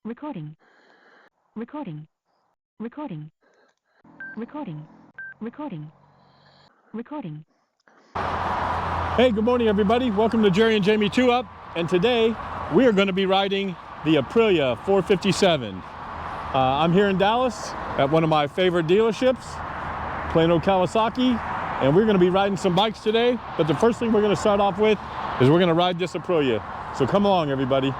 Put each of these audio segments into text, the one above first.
Recording. Recording. Recording. Recording. Recording. Recording. Hey, good morning everybody. Welcome to Jerry and Jamie 2-Up. And today we are going to be riding the Aprilla 457. I'm here in Dallas at one of my favorite dealerships, Plano, Kawasaki. And we're going to be riding some bikes today. But the first thing we're going to start off with is we're going to ride this Aprilla. So come along everybody.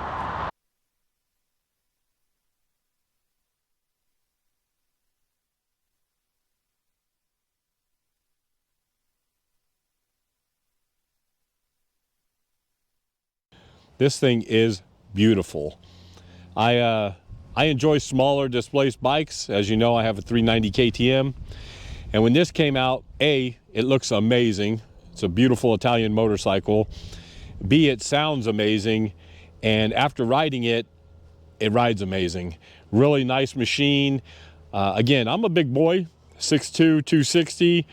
This thing is beautiful. I enjoy smaller displaced bikes. As you know, I have a 390 KTM. And when this came out, A, it looks amazing. It's a beautiful Italian motorcycle. B, it sounds amazing. And after riding it, it rides amazing. Really nice machine. Again, I'm a big boy, 6'2", 260.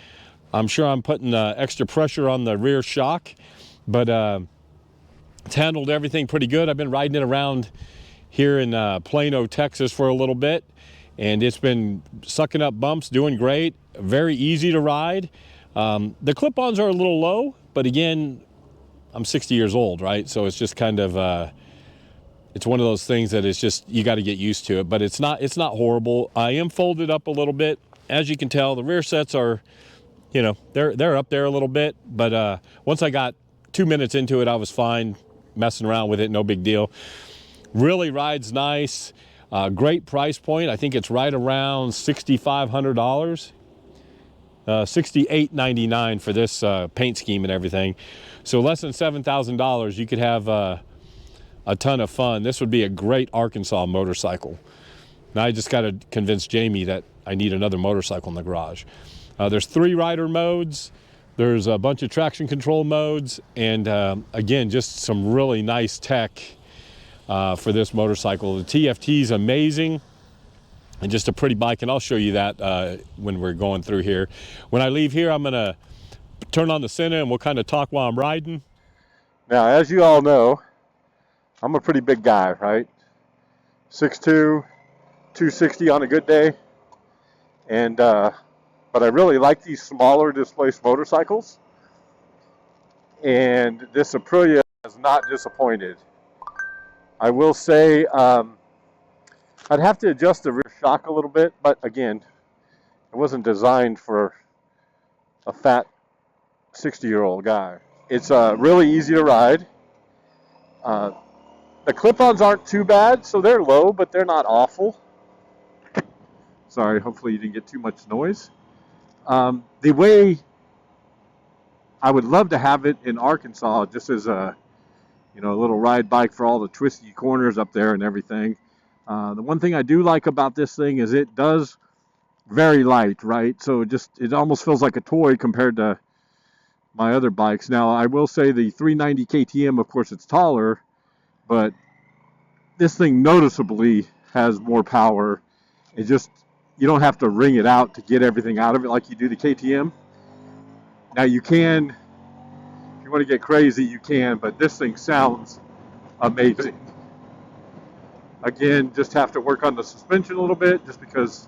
I'm sure I'm putting extra pressure on the rear shock, but it's handled everything pretty good. I've been riding it around here in Plano, Texas for a little bit, and it's been sucking up bumps, doing great. Very easy to ride. The clip-ons are a little low, but again, I'm 60 years old, right? So it's just kind of, it's one of those things that it's just, you got to get used to it, but it's not horrible. I am folded up a little bit. As you can tell, the rear sets are, you know, they're up there a little bit, but once I got 2 minutes into it, I was fine. Messing around with it, no big deal. Really rides nice. Great price point. I think it's right around $6,500. $6,899 for this paint scheme and everything. So less than $7,000, you could have a ton of fun. This would be a great Arkansas motorcycle. Now I just got to convince Jamie that I need another motorcycle in the garage. There's 3 rider modes. There's a bunch of traction control modes, and again, just some really nice tech for this motorcycle. The TFT is amazing and just a pretty bike, and I'll show you that when we're going through here. When I leave here, I'm gonna turn on the Senna and we'll kind of talk while I'm riding. Now, as you all know, I'm a pretty big guy, right? 6'2", 260 on a good day, and but I really like these smaller displaced motorcycles, and this Aprilla has not disappointed. I will say I'd have to adjust the rear shock a little bit, but again, it wasn't designed for a fat 60-year-old guy. It's really easy to ride. The clip-ons aren't too bad, so they're low, but they're not awful. Sorry, hopefully you didn't get too much noise. The way I would love to have it in Arkansas, just as a, you know, a little ride bike for all the twisty corners up there and everything. The one thing I do like about this thing is it does very light, right? So it almost feels like a toy compared to my other bikes. Now, I will say the 390 KTM, of course, it's taller, but this thing noticeably has more power. It just, you don't have to wring it out to get everything out of it like you do the KTM. Now you can, if you want to get crazy, you can, but this thing sounds amazing. Again, just have to work on the suspension a little bit just because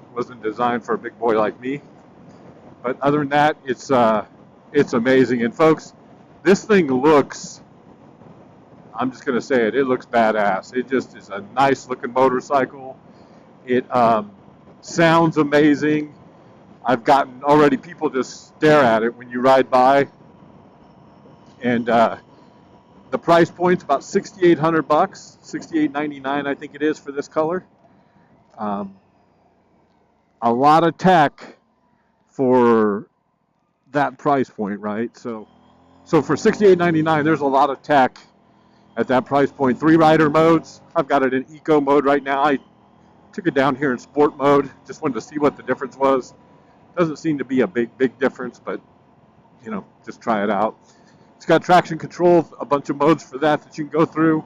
it wasn't designed for a big boy like me. But other than that, it's amazing. And folks, this thing looks, I'm just going to say it looks badass. It just is a nice looking motorcycle. It sounds amazing. I've gotten already people just stare at it when you ride by, and the price point's about $6,800, $6,899 I think it is for this color. A lot of tech for that price point, right? So for $6,899, there's a lot of tech at that price point. 3 rider modes. I've got it in eco mode right now. I took it down here in sport mode. Just wanted to see what the difference was. Doesn't seem to be a big difference, but you know, just try it out. It's got traction control, a bunch of modes for that you can go through.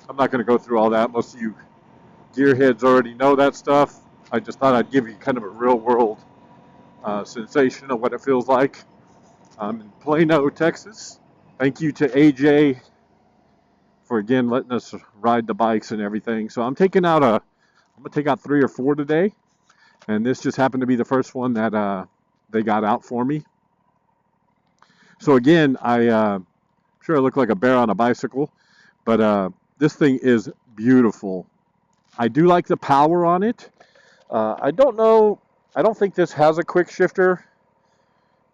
I'm not going to go through all that. Most of you gearheads already know that stuff. I just thought I'd give you kind of a real world sensation of what it feels like. I'm in Plano, Texas. Thank you to AJ for again letting us ride the bikes and everything. So I'm gonna take out 3 or 4 today, and this just happened to be the first one that they got out for me. So again, I'm sure I look like a bear on a bicycle, but this thing is beautiful. I do like the power on it. I don't think this has a quick shifter,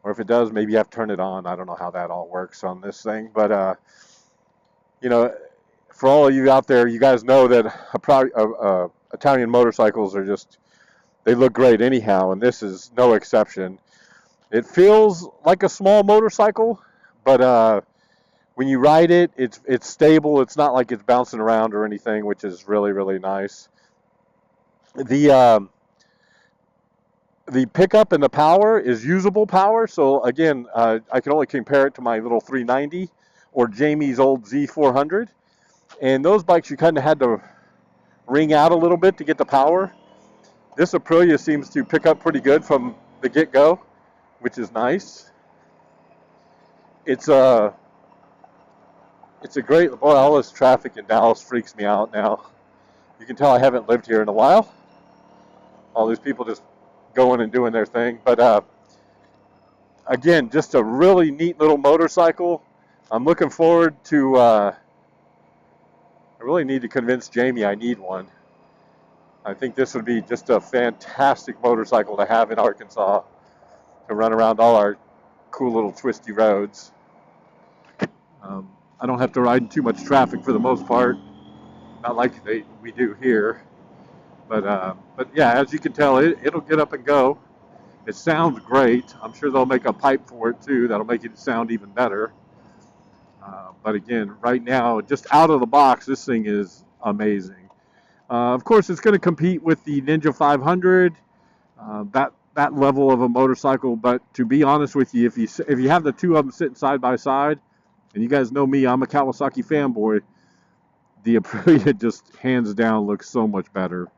or if it does, maybe you have to turn it on. I don't know how that all works on this thing, but you know, for all of you out there, you guys know that Italian motorcycles are they look great anyhow, and this is no exception. It feels like a small motorcycle, but when you ride it, it's stable. It's not like it's bouncing around or anything, which is really, really nice. The pickup and the power is usable power. So again, I can only compare it to my little 390 or Jamie's old Z400. And those bikes, you kind of had to wring out a little bit to get the power. This Aprilla seems to pick up pretty good from the get-go, which is nice. It's a great, boy, all this traffic in Dallas freaks me out now. You can tell I haven't lived here in a while. All these people just going and doing their thing. But again, just a really neat little motorcycle. I'm looking forward to, I really need to convince Jamie I need one. I think this would be just a fantastic motorcycle to have in Arkansas to run around all our cool little twisty roads. I don't have to ride in too much traffic for the most part, not like we do here. But yeah, as you can tell, it'll get up and go. It sounds great. I'm sure they'll make a pipe for it too. That'll make it sound even better. But again, right now, just out of the box, this thing is amazing. Of course, it's going to compete with the Ninja 500, that level of a motorcycle. But to be honest with you, if you have the two of them sitting side by side, and you guys know me, I'm a Kawasaki fanboy, the Aprilla just hands down looks so much better.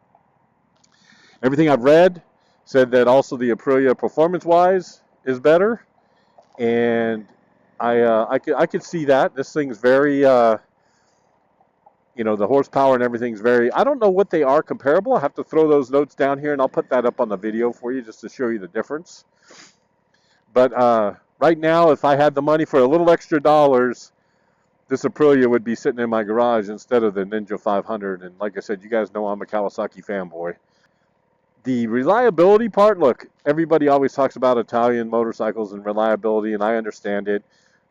Everything I've read said that also the Aprilla performance-wise is better, and I could see that. This thing's very, the horsepower and everything's very, I don't know what they are comparable. I have to throw those notes down here, and I'll put that up on the video for you just to show you the difference. But right now, if I had the money for a little extra dollars, this Aprilla would be sitting in my garage instead of the Ninja 500. And like I said, you guys know I'm a Kawasaki fanboy. The reliability part, look, everybody always talks about Italian motorcycles and reliability, and I understand it.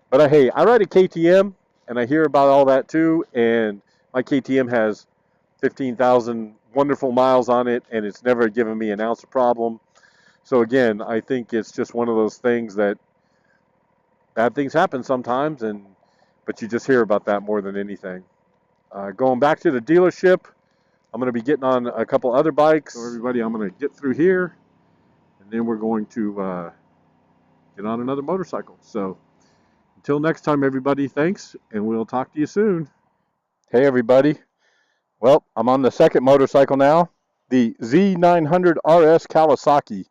But hey, I ride a KTM, and I hear about all that too, and my KTM has 15,000 wonderful miles on it, and it's never given me an ounce of problem. So again, I think it's just one of those things that bad things happen sometimes, but you just hear about that more than anything. Going back to the dealership, I'm going to be getting on a couple other bikes. So everybody, I'm going to get through here, and then we're going to get on another motorcycle. So until next time, everybody, thanks, and we'll talk to you soon. Hey, everybody. Well, I'm on the second motorcycle now, the Z900 RS Kawasaki.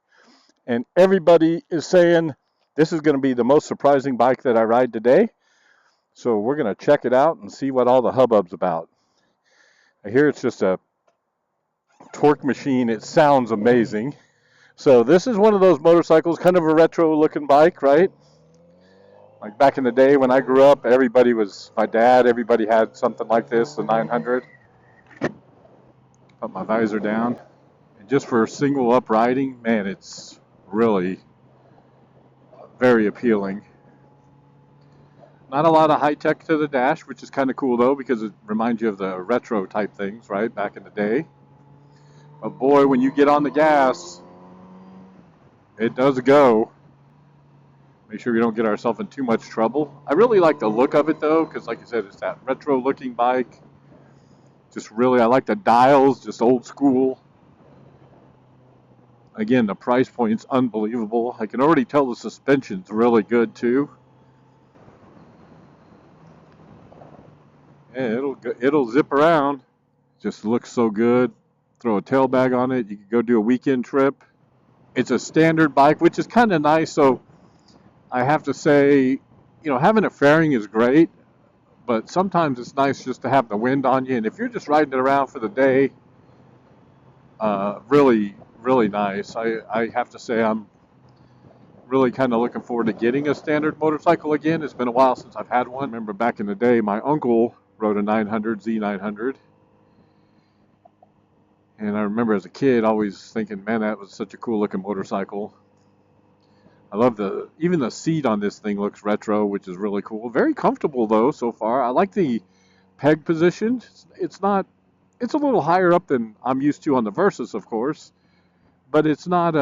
And everybody is saying this is going to be the most surprising bike that I ride today. So we're going to check it out and see what all the hubbub's about. I hear it's just a torque machine. It sounds amazing. So this is one of those motorcycles, kind of a retro looking bike, right? Like back in the day when I grew up, my dad, everybody had something like this, the 900. Put my visor down. And just for single up riding, man, it's really very appealing. Not a lot of high tech to the dash, which is kind of cool though, because it reminds you of the retro type things, right, back in the day. But boy, when you get on the gas, it does go. Make sure we don't get ourselves in too much trouble. I really like the look of it though, because like I said, it's that retro looking bike. Just really, I like the dials, just old school. Again, the price point's unbelievable. I can already tell the suspension's really good too. Yeah, it'll zip around. Just looks so good. Throw a tail bag on it. You can go do a weekend trip. It's a standard bike, which is kind of nice. So I have to say, having a fairing is great, but sometimes it's nice just to have the wind on you. And if you're just riding it around for the day, really, really nice. I have to say I'm really kind of looking forward to getting a standard motorcycle again. It's been a while since I've had one. I remember back in the day, my uncle rode a 900, Z900. And I remember as a kid always thinking, man, that was such a cool looking motorcycle. I love even the seat on this thing looks retro, which is really cool. Very comfortable though so far. I like the peg position. It's not, it's a little higher up than I'm used to on the Versus, of course, but it's not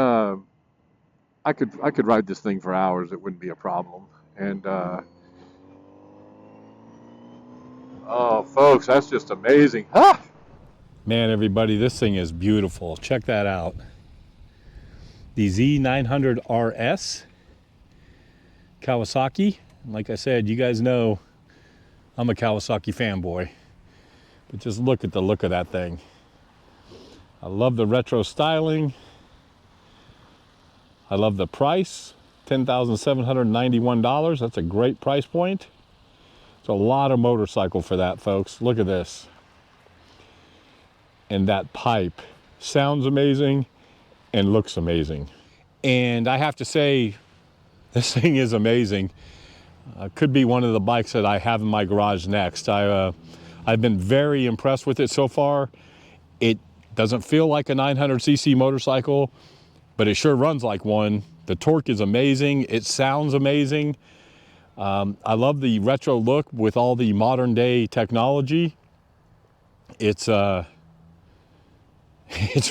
I could ride this thing for hours. It wouldn't be a problem. And oh, folks, that's just amazing. Ah! Man, everybody, this thing is beautiful. Check that out. The Z900 RS Kawasaki. Like I said, you guys know I'm a Kawasaki fanboy. But just look at the look of that thing. I love the retro styling. I love the price, $10,791. That's a great price point. It's a lot of motorcycle for that, folks. Look at this. And that pipe sounds amazing and looks amazing. And I have to say, this thing is amazing. Could be one of the bikes that I have in my garage next. I've been very impressed with it so far. It doesn't feel like a 900cc motorcycle, but it sure runs like one. The torque is amazing. It sounds amazing. I love the retro look with all the modern day technology. It's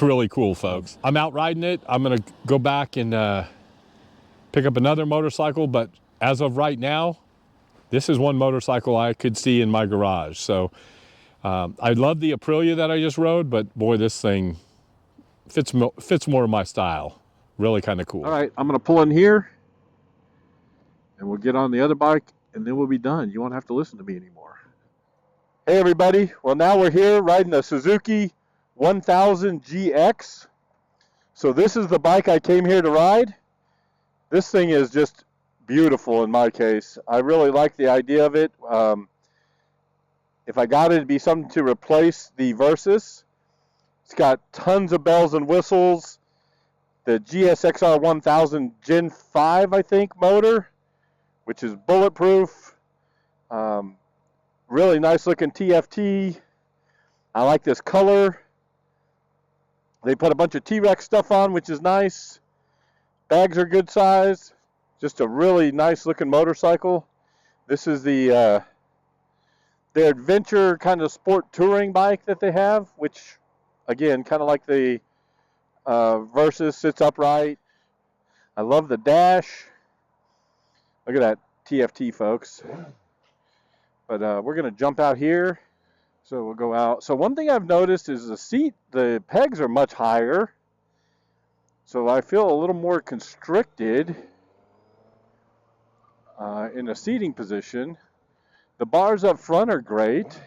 really cool, folks. I'm out riding it. I'm gonna go back and pick up another motorcycle, but as of right now, this is one motorcycle I could see in my garage. So I love the Aprilla that I just rode, but boy, this thing fits more of my style. Really kind of cool. All right, I'm gonna pull in here and we'll get on the other bike and then we'll be done. You won't have to listen to me anymore. Hey everybody, well now we're here riding the Suzuki 1000GX. So this is the bike I came here to ride. This thing is just beautiful in my case. I really like the idea of it. If I got it, it'd be something to replace the Versus. It's got tons of bells and whistles. The GSX1000 Gen 5, I think, motor, which is bulletproof. Really nice looking TFT. I like this color. They put a bunch of T-Rex stuff on, which is nice. Bags are good size. Just a really nice looking motorcycle. This is their adventure kind of sport touring bike that they have, which again, kind of like the Versus, sits upright. I love the dash. Look at that TFT, folks. But we're going to jump out here. So we'll go out. So one thing I've noticed is the pegs are much higher. So I feel a little more constricted in a seating position. The bars up front are great.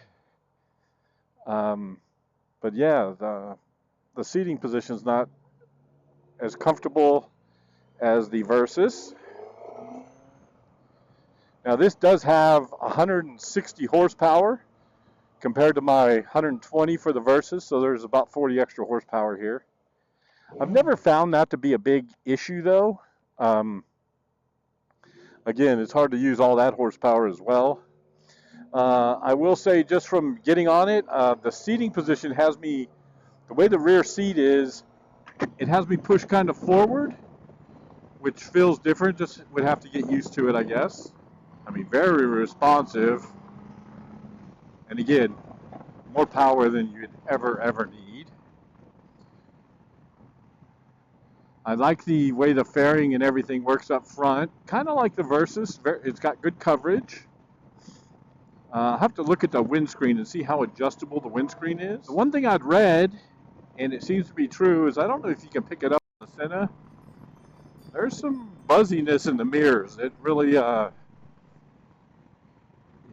But yeah, the seating position is not as comfortable as the Versus. Now this does have 160 horsepower compared to my 120 for the Versus, so there's about 40 extra horsepower here. I've never found that to be a big issue though. Again, it's hard to use all that horsepower as well. I will say, just from getting on it, the seating position has me, the way the rear seat is, it has me pushed kind of forward, which feels different. Just would have to get used to it, I guess. I mean, very responsive. And again, more power than you'd ever need. I like the way the fairing and everything works up front. Kind of like the Versus. It's got good coverage. I'll have to look at the windscreen and see how adjustable the windscreen is. The one thing I'd read, and it seems to be true, is I don't know if you can pick it up on the Senna. There's some buzziness in the mirrors. It really, you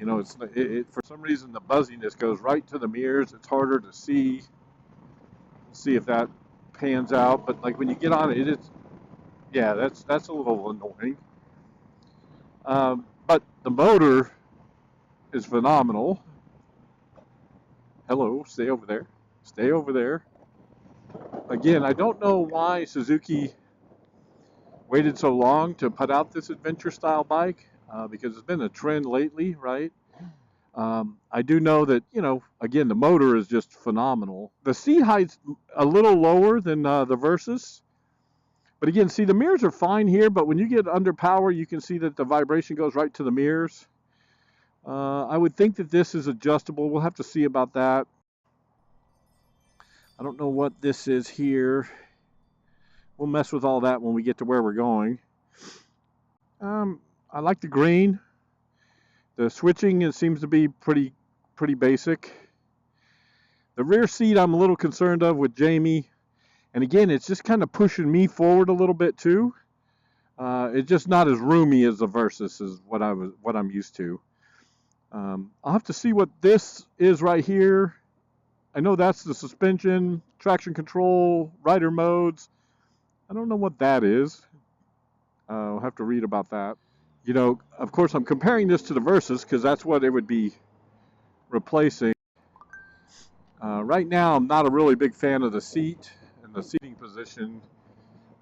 know, for some reason the buzziness goes right to the mirrors. It's harder to see. Let's see if that pans out. But like when you get on it, it's, yeah, that's a little annoying. But the motor is phenomenal. Hello, stay over there. Stay over there. Again, I don't know why Suzuki waited so long to put out this adventure style bike, because it's been a trend lately, right? I do know that, you know, again, the motor is just phenomenal. The seat height's a little lower than the Versus. But again, see, the mirrors are fine here, but when you get under power, you can see that the vibration goes right to the mirrors. I would think that this is adjustable. We'll have to see about that. I don't know what this is here. We'll mess with all that when we get to where we're going. I like the green. The switching, it seems to be pretty basic. The rear seat I'm a little concerned of with Jamie. And again, it's just kind of pushing me forward a little bit too. It's just not as roomy as the Versus is what I'm used to. I'll have to see what this is right here. I know that's the suspension, traction control, rider modes. I don't know what that is. I'll have to read about that. You know, of course, I'm comparing this to the Versus because that's what it would be replacing. Right now, I'm not a really big fan of the seat and the seating position.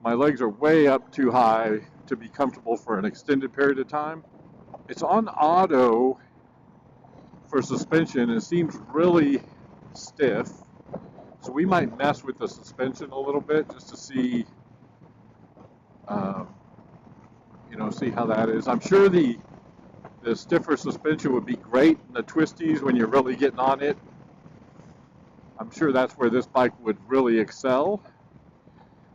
My legs are way up too high to be comfortable for an extended period of time. It's on auto for suspension. It seems really stiff. So we might mess with the suspension a little bit just to see, you know, see how that is. I'm sure the stiffer suspension would be great in the twisties when you're really getting on it. I'm sure that's where this bike would really excel.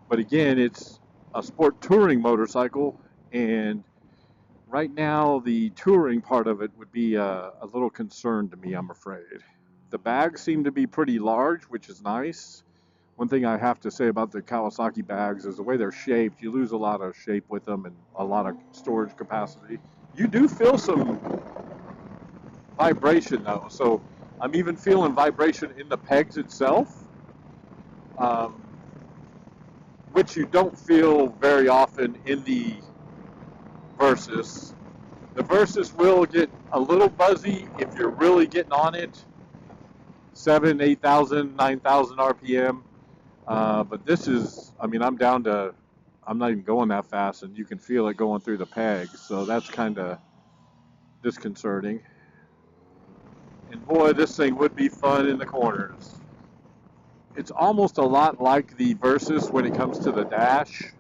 But again, it's a sport touring motorcycle, and right now the touring part of it would be a little concern to me, I'm afraid. The bags seem to be pretty large, which is nice. One thing I have to say about the Kawasaki bags is the way they're shaped. You lose a lot of shape with them and a lot of storage capacity. You do feel some vibration though, so I'm even feeling vibration in the pegs itself, which you don't feel very often in the Versus. The Versus will get a little buzzy if you're really getting on it, 7,000, 8,000, 9,000 RPM. But this is, I mean, I'm not even going that fast, and you can feel it going through the pegs, so that's kind of disconcerting. And boy, this thing would be fun in the corners. It's almost a lot like the Versus when it comes to the dash.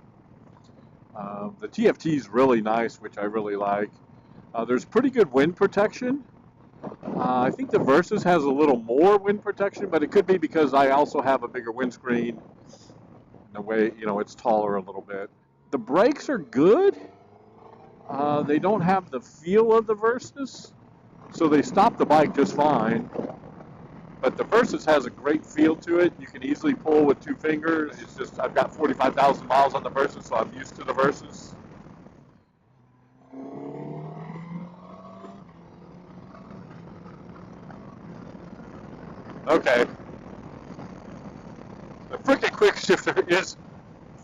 The TFT is really nice, which I really like. There's pretty good wind protection. I think the Versus has a little more wind protection, but it could be because I also have a bigger windscreen. In a way, you know, it's taller a little bit. The brakes are good. They don't have the feel of the Versus, so they stop the bike just fine. But the Versus has a great feel to it. You can easily pull with 2 fingers. It's just, I've got 45,000 miles on the Versus, so I'm used to the Versus. Okay. The freaking quick shifter is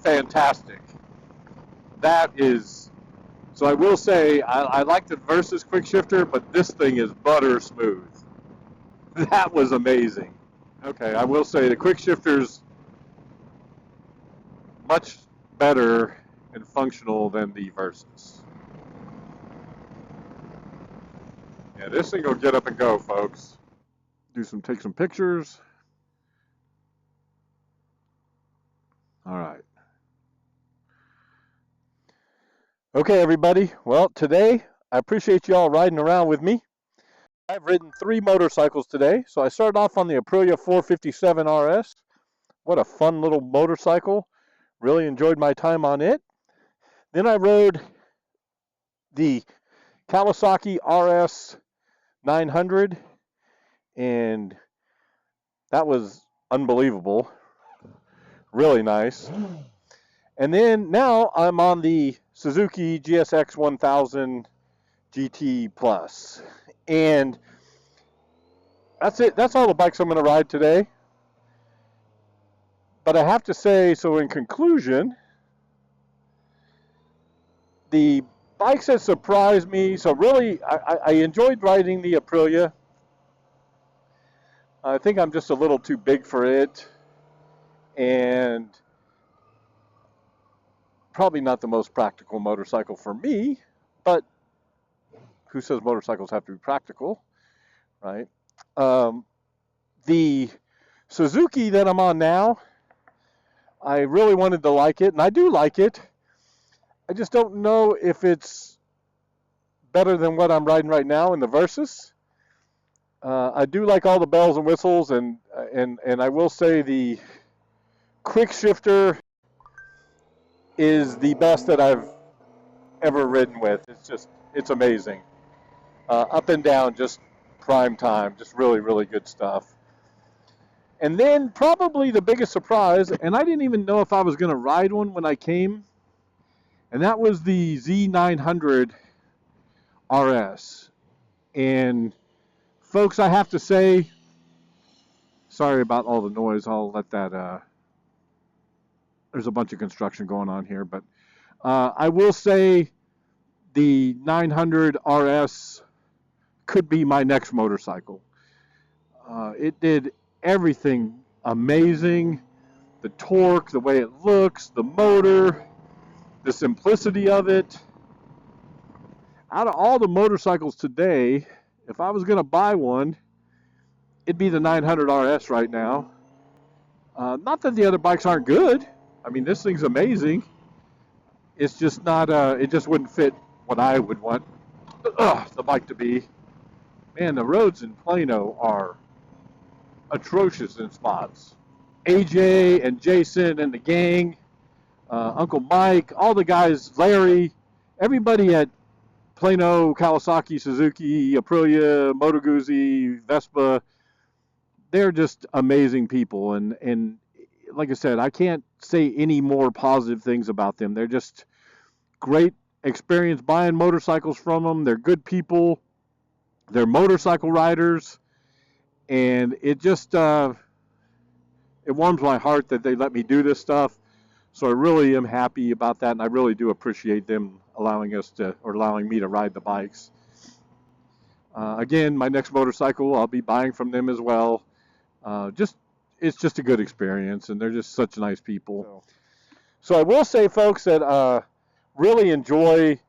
fantastic. That is, so I will say, I like the Versus quick shifter, but this thing is butter smooth. That was amazing. Okay, I will say the quick shifter's much better and functional than the Versus. Yeah, this thing will get up and go, folks. Take some pictures. All right. Okay, everybody. Well, today I appreciate you all riding around with me. I've ridden 3 motorcycles today. So I started off on the Aprilla 457 RS. What a fun little motorcycle. Really enjoyed my time on it. Then I rode the Kawasaki RS900, and that was unbelievable. Really nice. And then now I'm on the Suzuki GSX1000GT Plus. And that's it. That's all the bikes I'm going to ride today. But I have to say, so in conclusion, the bikes that surprised me. So really, I enjoyed riding the Aprilla. I think I'm just a little too big for it, and probably not the most practical motorcycle for me, but who says motorcycles have to be practical, right? The Suzuki that I'm on now, I really wanted to like it, and I do like it. I just don't know if it's better than what I'm riding right now in the Versus. I do like all the bells and whistles, and I will say the quick shifter is the best that I've ever ridden with. It's amazing. Up and down, just prime time, just really, really good stuff. And then probably the biggest surprise, and I didn't even know if I was going to ride one when I came, and that was the Z900 RS. And folks, I have to say, sorry about all the noise. I'll let that, there's a bunch of construction going on here, but I will say the 900 RS could be my next motorcycle. It did everything amazing. The torque, the way it looks, the motor, the simplicity of it. Out of all the motorcycles today, if I was going to buy one, it'd be the 900 RS right now. Not that the other bikes aren't good. I mean, this thing's amazing. It's just not, it just wouldn't fit what I would want the bike to be. Man, the roads in Plano are atrocious in spots. AJ and Jason and the gang, Uncle Mike, all the guys, Larry, everybody at Plano, Kawasaki, Suzuki, Aprilla, Moto Guzzi, Vespa, they're just amazing people. And like I said, I can't say any more positive things about them. They're just great experience buying motorcycles from them. They're good people. They're motorcycle riders. And it just, it warms my heart that they let me do this stuff. So I really am happy about that, and I really do appreciate them allowing me to ride the bikes. Again, my next motorcycle, I'll be buying from them as well. It's just a good experience, and they're just such nice people. So I will say, folks, that really enjoy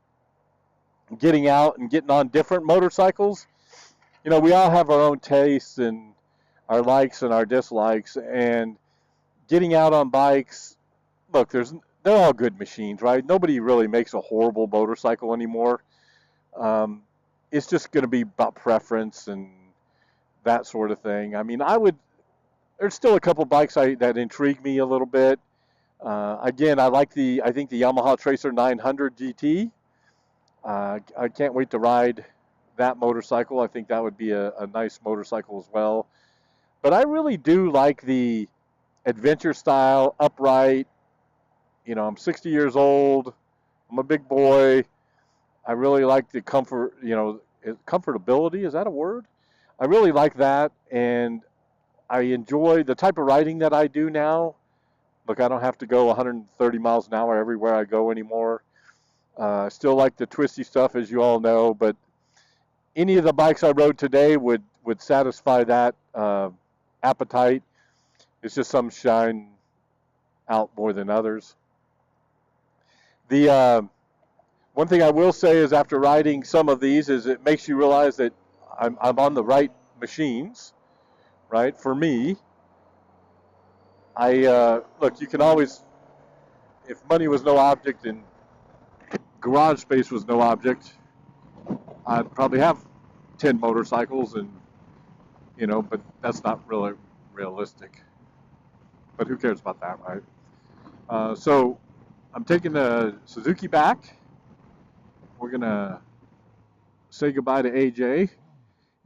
getting out and getting on different motorcycles. You know, we all have our own tastes and our likes and our dislikes, and getting out on bikes. Look, they're all good machines, right? Nobody really makes a horrible motorcycle anymore. It's just going to be about preference and that sort of thing. I mean, there's still a couple bikes that intrigue me a little bit. Again, I think the Yamaha Tracer 900 GT. I can't wait to ride that motorcycle. I think that would be a nice motorcycle as well. But I really do like the adventure style, upright. You know, I'm 60 years old. I'm a big boy. I really like the comfort, comfortability. Is that a word? I really like that, and I enjoy the type of riding that I do now. Look, I don't have to go 130 miles an hour everywhere I go anymore. I still like the twisty stuff, as you all know, but any of the bikes I rode today would satisfy that appetite. It's just some shine out more than others. The one thing I will say is after riding some of these is it makes you realize that I'm on the right machines, right? For me, look, you can always, if money was no object and garage space was no object, I'd probably have 10 motorcycles and, but that's not really realistic. But who cares about that, right? So I'm taking the Suzuki back. We're going to say goodbye to AJ.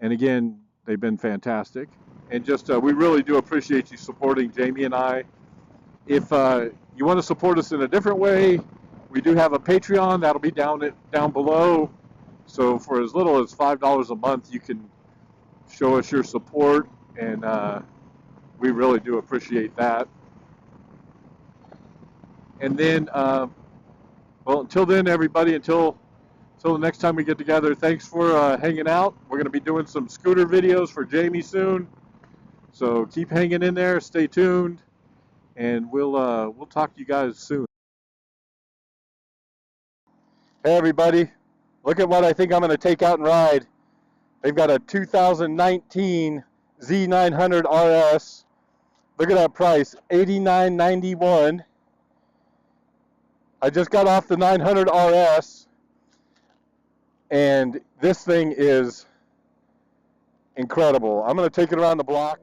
And again, they've been fantastic. And just, we really do appreciate you supporting Jamie and I. If you want to support us in a different way, we do have a Patreon. That'll be down below. So for as little as $5 a month, you can show us your support. And we really do appreciate that. And then, well, until then, everybody, until So the next time we get together, thanks for hanging out. We're going to be doing some scooter videos for Jamie soon. So keep hanging in there, stay tuned, and we'll talk to you guys soon. Hey everybody, look at what I think I'm going to take out and ride. They've got a 2019 Z900 RS. Look at that price, $89.91. I just got off the 900 RS, and this thing is incredible. I'm going to take it around the block.